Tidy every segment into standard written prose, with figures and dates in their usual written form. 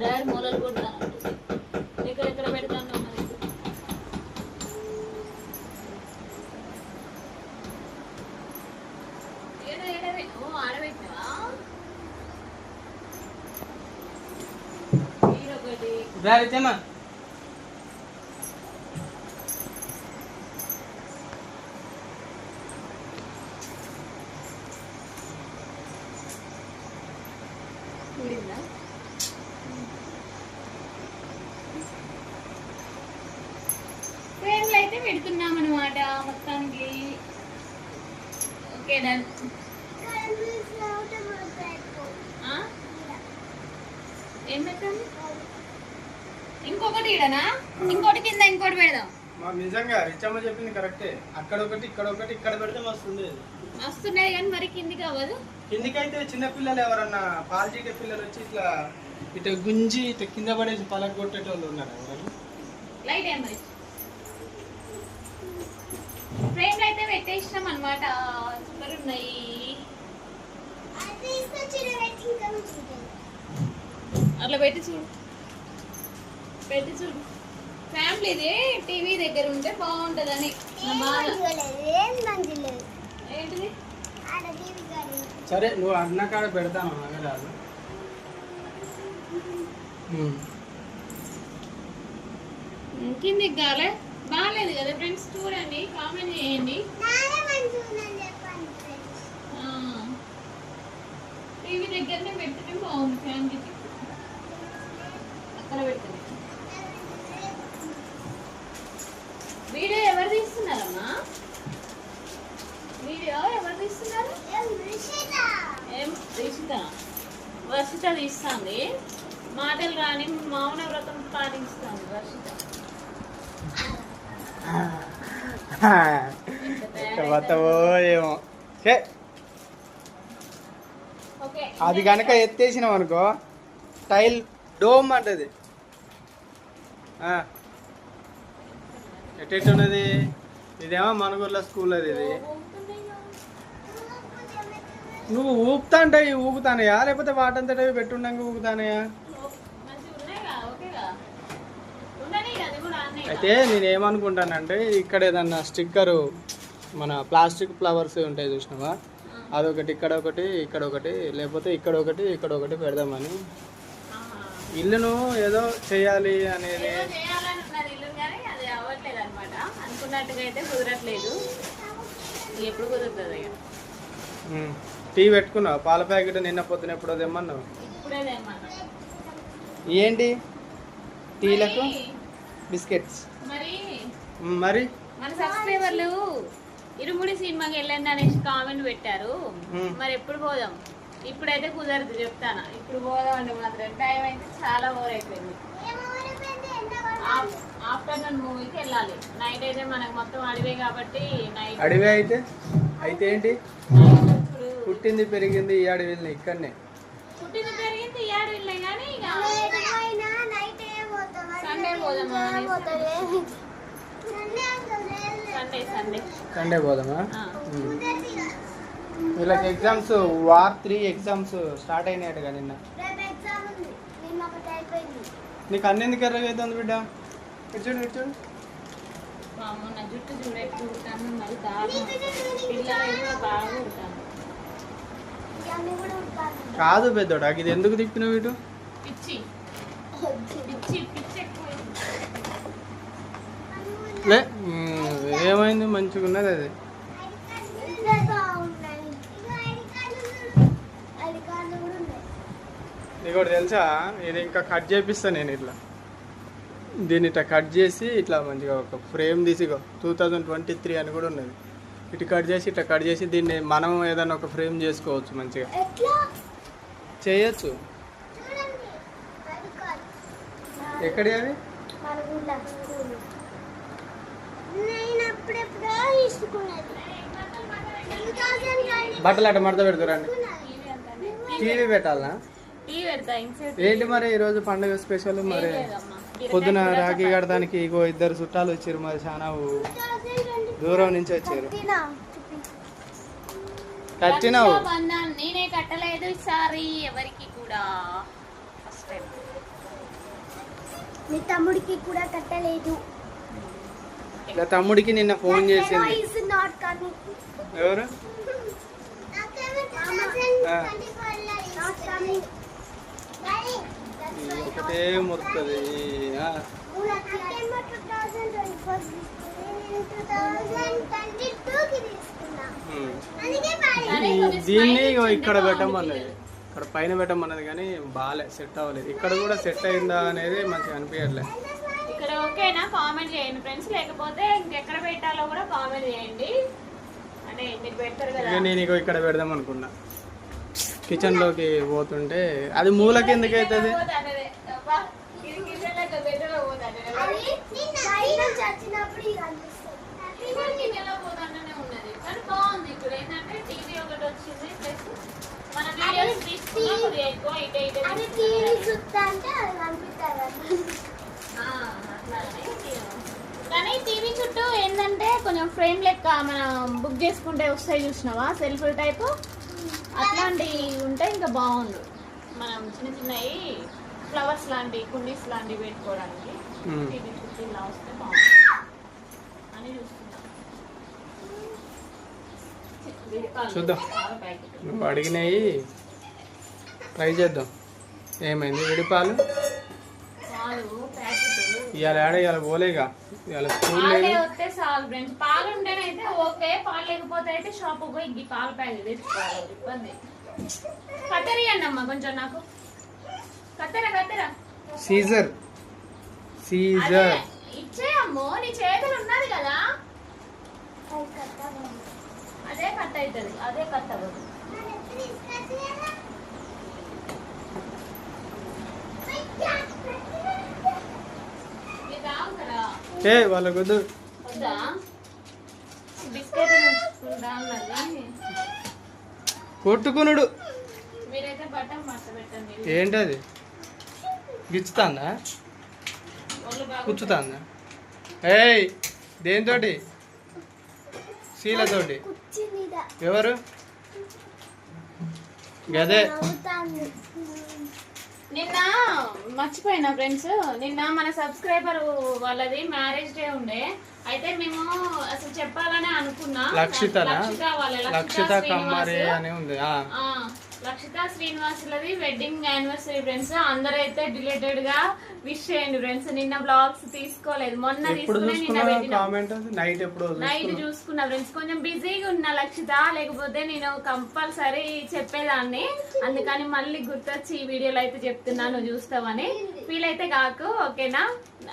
Daddy మూలలు కొడతాను ఎక్కడెక్కడ పెడతాను మరి ఆడబెట్టినవా రావితేమా ఫ్రేమ్లు అయితే పెడుతున్నాం అనమాట మొత్తానికి. Okay done. ఏం పెట్టండి ఇంకొకటి ఇడనా ఇంకోటి కింద ఇంకోటి పెడదాం. నిజంగా రిచమ్మ చెప్పింది కరెక్టే. అక్కడ ఒకటి ఇక్కడ ఒకటి ఇక్కడ పెడితే మస్తున్నాయి కానీ మరి కిందికి అవ్వదు. కిందికి అయితే చిన్న పిల్లలు ఎవరన్నా పాలు చీకే పిల్లలు వచ్చి ఇట్లా ఇటు గుంజి ఇటు కింద పడేసి పలక కొట్టేటోళ్ళు ఉన్నారు ఎవరు. లైట్ ఏం మరి ఫ్రేమ్లు అయితే పెట్టేసినాం అనమాట. సూపర్ ఉన్నాయి. అట్లా పెట్టి చూడు ఫ్యామిలీది టీవీ దగ్గర ఉంటే బాగుంటదని ఏంటిది. సరే నువ్వు అన్న కాడ పెడతాను అనరాదు. కిందికి కాలే బాగాలేదు కదా ఫ్రెండ్స్. చూడండి కామెంట్ చేయండి. టీవీ దగ్గరనే పెడితే బాగుంది ఫ్యామిలీకి. అక్కడ పెట్టండి. వీడియో ఎవరు తీస్తున్నారమ్మా? వీడియో ఎవరు తీస్తున్నారు? ఏం వర్షిత తీస్తుంది. మాటలు రాని మౌన వ్రతం పాటిస్తుంది వర్షిత. ఏమో అది కనుక ఎత్తేసినాం అనుకో టైల్ డోమ్ అంటది. ఎట్టెట్టున్నది ఇదేమో మనగూర్ల స్కూల్ అది. ఇది నువ్వు ఊపుతా అంటే ఊపుతానయా లేకపోతే వాటంతట పెట్టుండగా ఊపుతానయా? అయితే నేనేమనుకుంటానంటే ఇక్కడ ఏదన్నా స్టిక్కరు మన ప్లాస్టిక్ ఫ్లవర్స్ ఉంటాయి చూసినావా, అదొకటి ఇక్కడ ఒకటి ఇక్కడ ఒకటి లేకపోతే ఇక్కడ ఒకటి ఇక్కడ ఒకటి పెడదామని. ఇల్లును ఏదో చేయాలి అనేది అనుకున్నట్టుగా అయితే కుదరట్లేదు. ఎప్పుడు కుదురుతుంది? టీ పెట్టుకున్నావు? పాల ప్యాకెట్ నిన్న పొద్దున ఎప్పుడో తెమ్మన్నావు. ఏంటి టీలకు బిస్కెట్స్? మరి మన సబ్స్క్రైబర్లు ఇరుముడి సినిమాకి వెళ్ళండి అనేసి కామెంట్ పెట్టారు. మరి ఎప్పుడు పోదాం? ఇప్పుడైతే కుదరదు చెప్తాను. ఇప్పుడు పోదాం అండి మాత్రం. టైం అయితే చాలా ఓవర్ అయిపోయింది. ఆఫ్టర్నూన్ మూవీకి వెళ్ళాలి. నైట్ అయితే మనకు మొత్తం అడివే కాబట్టి నైట్ అడివే అయితే ఏంటి పుట్టింది పెరిగింది ఈ అడవిల్ని ఇక్కడనే. పుట్టింది పెరిగింది ఈ అడవిల్నే కానీ సండే పోదామా? సండే పోదామా? వీళ్ళకి ఎగ్జామ్స్ వార్ 3 ఎగ్జామ్స్ స్టార్ట్ అయినాయట కదా నిన్న. నీకు అన్నెందుకు ఎర్రగా అవుతుంది బిడ్డ? చూడు చూడు నా జుట్టు చూడెట్టుకుంటాను. మరి పిల్లలు బాగా ఉంటాను. కాదు పెద్దోడా ఇది ఎందుకు తిప్పినావు ఇటు? పిచ్చి పిచ్చి పిచ్చి లే ఏమైంది మంచిగా ఉన్నది అది. నీకు తెలుసా ఇది ఇంకా కట్ చేపిస్తా నేను. ఇట్లా దీన్ని ఇట్లా కట్ చేసి ఇట్లా మంచిగా ఒక ఫ్రేమ్ తీసి 2023 అని కూడా ఉన్నది. ఇటు కట్ చేసి ఇట్లా కట్ చేసి దీన్ని మనం ఏదైనా ఒక ఫ్రేమ్ చేసుకోవచ్చు. మంచిగా చేయొచ్చు. ఎక్కడి అవి బట్టలు అట్ట మడత పెడతారండి. టీవీ పెట్టాలనా? ఏంటి మరి ఈరోజు పండుగ స్పెషల్? మరి పొద్దున రాఖీ కడతానికి ఇగో 2 చుట్టాలు వచ్చారు. మరి చాలా దూరం నుంచి వచ్చారు. కట్టినావు? నేనే కట్టలేదు ఈసారి ఎవరికి కూడా. ఫస్ట్ టైం మీ తమ్ముడికి కూడా కట్టలేదు. ఇలా తమ్ముడికి నిన్న ఫోన్ చేసింది. Is not coming. ఎవరు? Not coming. ఒకటే మురుతుంది. దీన్ని ఇక్కడ పెట్టమన్నది, ఇక్కడ పైన పెట్టమన్నది కానీ బాగాలే, సెట్ అవ్వలేదు. ఇక్కడ కూడా సెట్ అయిందా అనేది మంచిగా అనిపించట్లేదు. ఇక్కడ ఓకేనా కామెంట్ చేయండి ఫ్రెండ్స్, లేకపోతే ఇంకెక్కడ పెట్టాలో కూడా కామెంట్ చేయండి. అంటే మీరు పెడతారు కదా. నేను ఇక్కడ పెడదాం అనుకున్నా, కిచెన్ లోకి పోతుంటే అది మూల కిందకి అవుతుంది. బాగుంది. ఇప్పుడు ఏంటంటే టీవీ ఒకటి వచ్చింది, ప్లస్ మన వీడియోస్ తీసుకున్నప్పుడు ఎక్కువ కానీ టీవీ చుట్టూ ఏంటంటే కొంచెం ఫ్రేమ్ లెక్క మనం బుక్ చేసుకుంటే వస్తాయి చూసినావా, సెల్ఫ్ టైప్ అట్లాంటివి ఉంటే ఇంకా బాగుండు. మనం చిన్న చిన్నవి ఫ్లవర్స్ లాంటి కుండీస్ లాంటివి పెట్టుకోవడానికి టీవీ చుట్టూ ఇలా వస్తే బాగుంది అని చూస్తున్నాం. చూద్దాం, నువ్వు అడిగినవి ట్రై చేద్దాం. ఏమైంది? విడిపాలు ఇవాళ పోలేగా, ఇవాళ స్కూల్ లేదు. వస్తే చాలు ఫ్రెండ్స్, పాలు ఉంటేనైతే ఓకే, పాలు లేకపోతే అయితే షాప్ పోయి ఈ పాల ప్యాకెట్ తెచ్చుకోవాలి. ఇబ్బంది. కత్తెర ఇవ్వండి అమ్మా కొంచెం నాకు, కత్తెర సీజర్ ఇచ్చేయమ్మో, నీ చేతులు ఉన్నది కదా, అదే కట్ అవుతుంది, అదే కట్ అవ్వదు. వాళ్ళ కొద్దు బిస్కెట్ కొట్టుకునుడు. మీరైతే బట్టం మట్ట పెట్టండి. ఏంటది? గిచ్చుతాందా? కూర్చుతాందా? ఏయ్, దేనితోటి? శీలతోటి. ఎవరు? గదే. నిన్న మర్చిపోయినా ఫ్రెండ్స్, నిన్న మన సబ్స్క్రైబర్ వాళ్ళది మ్యారేజ్ డే ఉండే. అయితే మేము అసలు చెప్పాలని అనుకున్నా, లక్షిత కమ్మరి అని ఉంది. లక్షిత శ్రీనివాసులది వెడ్డింగ్ యానివర్సరీ ఫ్రెండ్స్. అందరైతే డిలేటెడ్ గా విష్ చేయండి ఫ్రెండ్స్. నిన్న బ్లాగ్స్ తీసుకోలేదు, మొన్న నైట్ చూసుకున్నా ఫ్రెండ్స్. కొంచెం బిజీగా ఉన్నా లక్షిత, లేకపోతే నేను కంపల్సరీ చెప్పేదాన్ని. అందుకని మళ్ళీ గుర్తొచ్చి ఈ వీడియోలో అయితే చెప్తున్నాను, చూస్తామని ఫీల్ అయితే కాకు, ఓకేనా?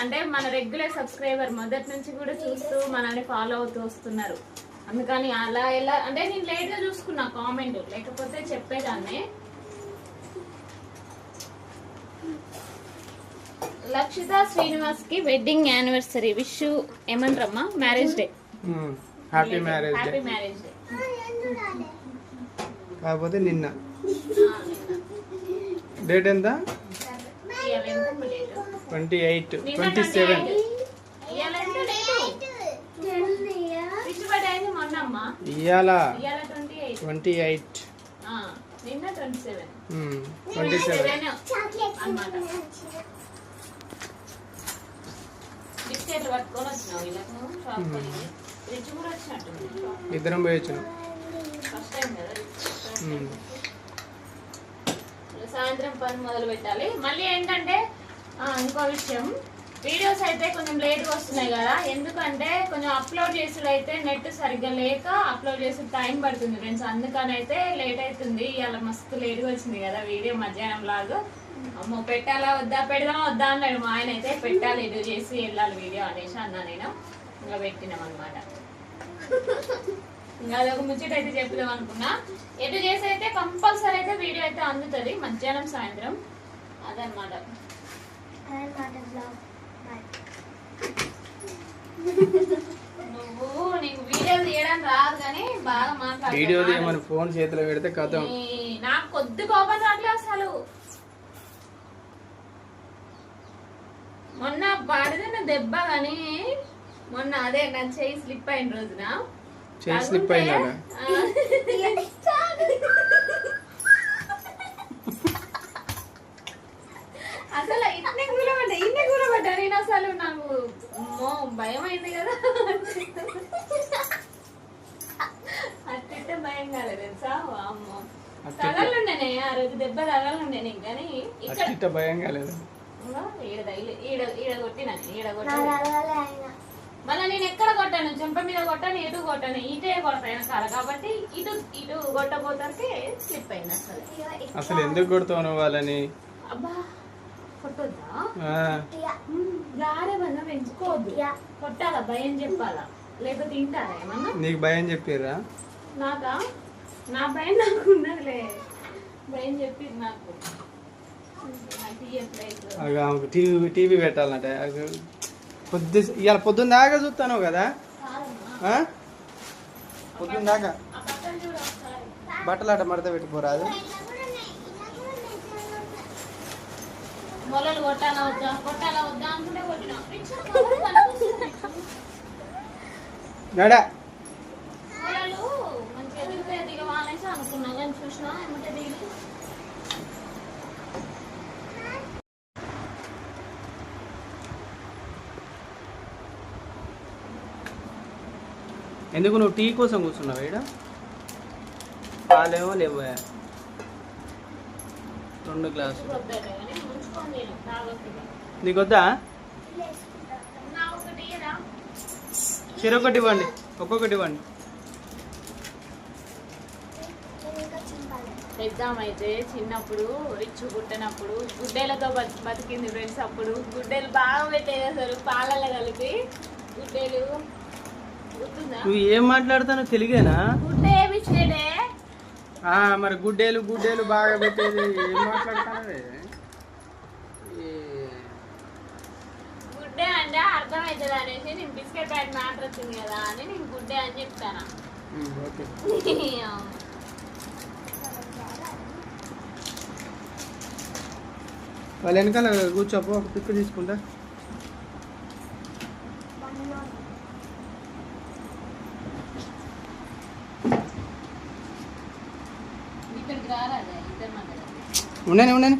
అంటే మన రెగ్యులర్ సబ్స్క్రైబర్ మొదటి నుంచి కూడా చూస్తూ మనల్ని ఫాలో అవుతూ వస్తున్నారు. అందుకని అలా ఎలా అంటే నేను లేట్ గా చూసుకున్నా కామెంట్, లేకపోతే చెప్పేదాన్ని. లక్షిత శ్రీనివాస్ కి వెడ్డింగ్ యానివర్సరీ విష్ ఏమంటారమ్మా? Marriage day, happy marriage day. కాకపోతే నిన్న డేట్ ఎంత? 28, 27. ఇవాళ 28, నిన్న 27 అన్నమాట. బిస్కెట్లు పట్టుకొని వచ్చినావు వీళ్ళకు షాప్ కొని, ఫ్రిడ్జ్ కూడా వచ్చినట్టు ఇద్దరం పోయి వచ్చినాం. ఫస్ట్ టైం కదా. సాయంత్రం పని మొదలు పెట్టాలి. మళ్ళీ ఏంటంటే ఇంకో విషయం, వీడియోస్ అయితే కొంచెం లేట్గా వస్తున్నాయి కదా, ఎందుకంటే కొంచెం అప్లోడ్ చేసుడు అయితే నెట్ సరిగ్గా లేక అప్లోడ్ చేసే టైం పడుతుంది ఫ్రెండ్స్. అందుకని అయితే లేట్ అవుతుంది. ఇవాళ మస్తు లేట్గా వచ్చింది కదా వీడియో, మధ్యాహ్నం లాగా. అమ్మో పెట్టాలా వద్దా, పెడదామా వద్దా అన్నాడు మా ఆయన. అయితే పెట్టాలి, ఎడిట్ చేసి వెళ్ళాలి వీడియో అనేసి అన్నా నేను. ఇంకా పెట్టినాం అనమాట. ఇంకా అదొక ముచ్చట అయితే చెప్దాం అనుకున్నా. ఎడిట్ చేసి అయితే కంపల్సరీ అయితే వీడియో అయితే అందుతుంది మధ్యాహ్నం సాయంత్రం, అదనమాట. నువ్వు నీకు వీడియోలు తీయడం రాదు కానీ బాగా మాట్లాడు. వీడియో తీయమని ఫోన్ చేతిలో పెడితే కథం. నాకు కొద్ది కోపం రాట్లే అసలు. మొన్న పడిన దెబ్బ కానీ మొన్న అదే నా చెయ్యి స్లిప్ అయిన రోజున, చెయ్యి స్లిప్ అయినా అసలు ఇన్ని కూరబడ్డా తగలుండేనే ఆ రోజు దెబ్బ తగలుండేనే కానీ ఇక్కడ అట్ట భయం కాలేదు. ఈడ కొట్టినా మళ్ళీ నేను ఎక్కడ కొట్టాను, చెంప మీద కొట్టాను, ఎటు కొట్టాను, ఇటే కొడతాను కాదు కాబట్టి ఇటు ఇటు కొట్టబోతానికి స్లిప్ అయింది అసలు. అసలు ఎందుకు కొడతావు నువ్వు వాళ్ళని? అబ్బా కొట్టొద్దా? ఆ, గారే వల్ల పెంచుకోవద్దు, కొట్టాలా భయం చెప్పాలా లేకపోతే తింటారా ఏమన్నా? నీకు భయం చెప్పిర్రా? నాకా? నా భయం నాకు ఉన్నదిలే, భయం చెప్పింది నాకు. ఆమెకు టీవీ పెట్టాలంటే ఇవాళ పొద్దున్న దాకా చూస్తాను కదా, ఆ? పొద్దున్న దాకా బట్టలు అట్ట మడత పెట్టుకోరాదు. మొలలు కొట్టాలా వద్దా అనుకుంటే కొట్టినా. నడా మొలలు మంచిగా దిగుతాయి దిగవాలేసి అనుకున్నా కానీ చూసినా ఏమంటే దిగి ఎందుకు నువ్వు టీ కోసం కూర్చున్నావు ఈడ? పాలేమో లేవా? 2 గ్లాసులు వద్దాయి కానీ ముంచుకొని నేను తాగొద్దు. నీకు వద్దా? నా ఒకటి ఇయ్యరా? చెరొకటి ఇవ్వండి, ఒక్కొక్కటి ఇవ్వండి. ఎగ్జామ్ అయితే చిన్నప్పుడు రిచ్ పుట్టినప్పుడు గుడ్డేలతో బతికింది ఫ్రెండ్స్. అప్పుడు గుడ్డేలు బాగా పెట్టేది అసలు పాలల్లో కలిపి గుడ్డేలు. గుర్తుందా? నువ్వు ఏం మాట్లాడతావు? తెలుగేనా? గుడ్డే ఏమిచ్చేడే మరి గుడ్డేలు బాగా పెట్టేది ఏం మాట్లాడతానవే? గుడ్డే అంటే అర్థం అవుతుంది అనేసి నేను బిస్కెట్ ప్యాకెట్ మ్యాటర్ వచ్చింది కదా అని నేను గుడ్డే అని చెప్తాను. ఓకే, వాళ్ళ వెనకాల కూర్చోపో, ఒక పిక్ తీసుకుంటా. ఇక్కడికి రారాదే ఇద్దరు ఉండని